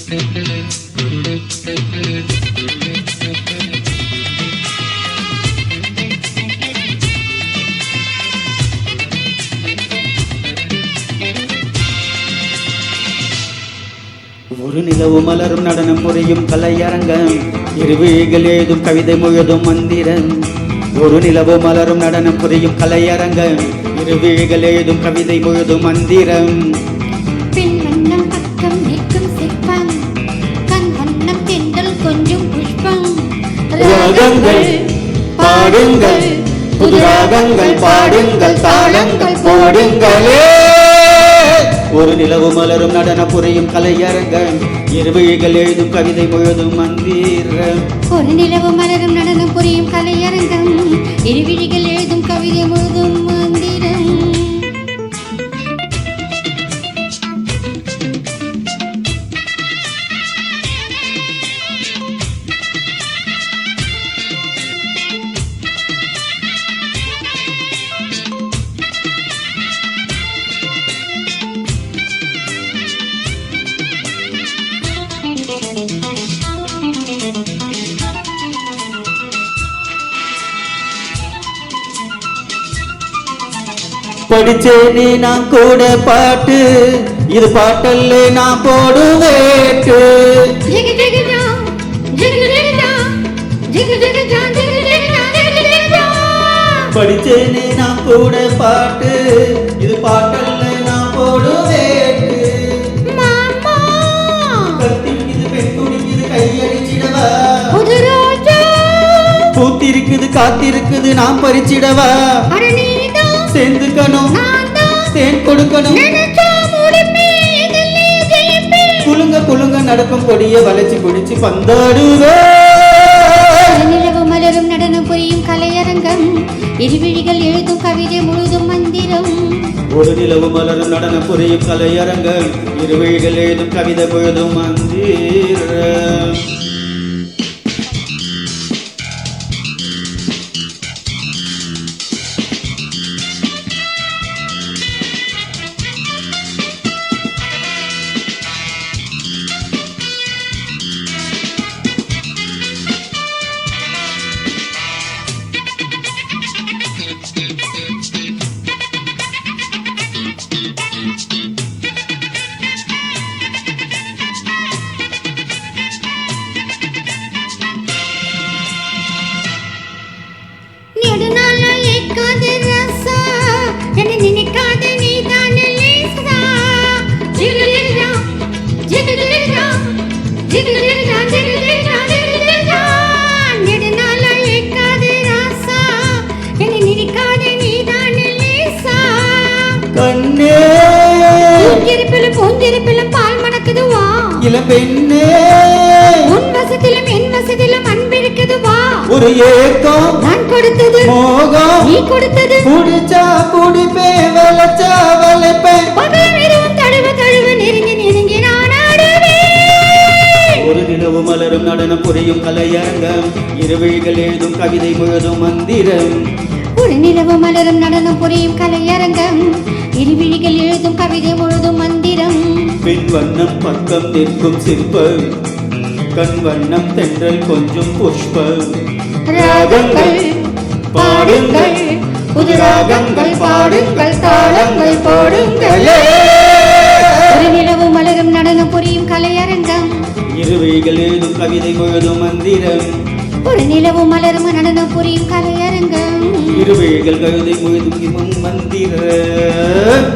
ஒரு நிலவு மலரும் நடனம் புரியும் கலையரங்கம், இருவிழிகள் ஏதும் கவிதை முழுதும் மந்திரம். ஒரு நிலவு மலரும் நடனம் புரியும் கலையரங்கம், இருவிழிகள் ஏதும் கவிதை முழுதும் மந்திரம். பெண் வண்ணம் பக்கம் நிற்கும் சிற்பம், கண் வண்ணம் தென்றல் கொஞ்சம் புஷ்பம். ராகங்கள் பாடுங்கள், புது ராகங்கள் பாடுங்கள், தாளங்கள் போடுங்களே. ஒரு நிலவு மலரும் நடன புரியும் கலையரங்கம், இருவிழிகள் எழுதும் கவிதை முழுதும் மந்திரம். ஒரு நிலவு மலரும் நடனம் புரியும் கலையரங்கம், இருவிழிகள் எழுதும் கவிதை முழுதும் மந்திரம். படிச்சேனே நான் கூட பாட்டு, இது பாட்டல்ல நான் போடுவேட்டு. படிச்சேனே நான் கூட பாட்டு, இது பாட்டல்ல நான் போடுவேட்டு. கத்திருக்குது பெண் துடிக்குது கையடிச்சிடவா, பூத்திருக்குது காத்திருக்குது நான் பறிச்சிடவா. சேர்ந்துக்கணும் தேன் கொடுக்கணும், குலுங்க குலுங்க நடக்கும் கொடிய வளைச்சு குடிச்சு பந்தாடுவே. நிலவு மலரும் நடனம் புரியும் கலையரங்கம், இருவிழிகள் எழுதும் கவிதை முழுதும் மந்திரம். ஒரு நிலவு மலரும் நடனம் புரியும் கலையரங்கம், இருவிழிகள் எழுதும் கவிதை முழுதும் மந்திரம். பால் மணக்குதுவா இளம்பெண்ணே, உன் வசத்திலும் என் வசத்திலும் அன்பிருக்குதுவா. ஒரு ஏக்கம் நான் கொடுத்தது மோகம், நீ கொடுத்தது. குடிச்சா குடிப்பே வளைச்சா வளைப்பே, பகலும் தழுவ தழுவ நெருங்கி நெருங்கி நான் ஆடுவேன். ஒரு நிலவு மலரும் நடனம் புரியும் கலையரங்கம், இருவிழிகள் எழுதும் கவிதை முழுதும் மந்திரம். ஒரு நிலவு மலரும் நடனம் புரியும் கலையரங்கம், இருவிழிகள் எழுதும் கவிதை முழுதும் மந்திரம். பெண் வண்ணம் பக்கம் நிற்கும் சிற்பம், கண் வண்ணம் தென்றல் கொஞ்சம் புஷ்பம். ராகங்கள் பாடுங்கள், புது ராகங்கள் பாடுங்கள், தாளங்கள் போடுங்களே. ஒரு நிலவு மலரும் நடனம் புரியும் கலையரங்கம், இருவிழிகள் எழுதும் கவிதை முழுதும் மந்திரம். ஒரு நிலவு மலரும் நடனம் புரியும் கலையரங்கம், இருவிழிகள் கவிதை முழுதும் மந்திரம்.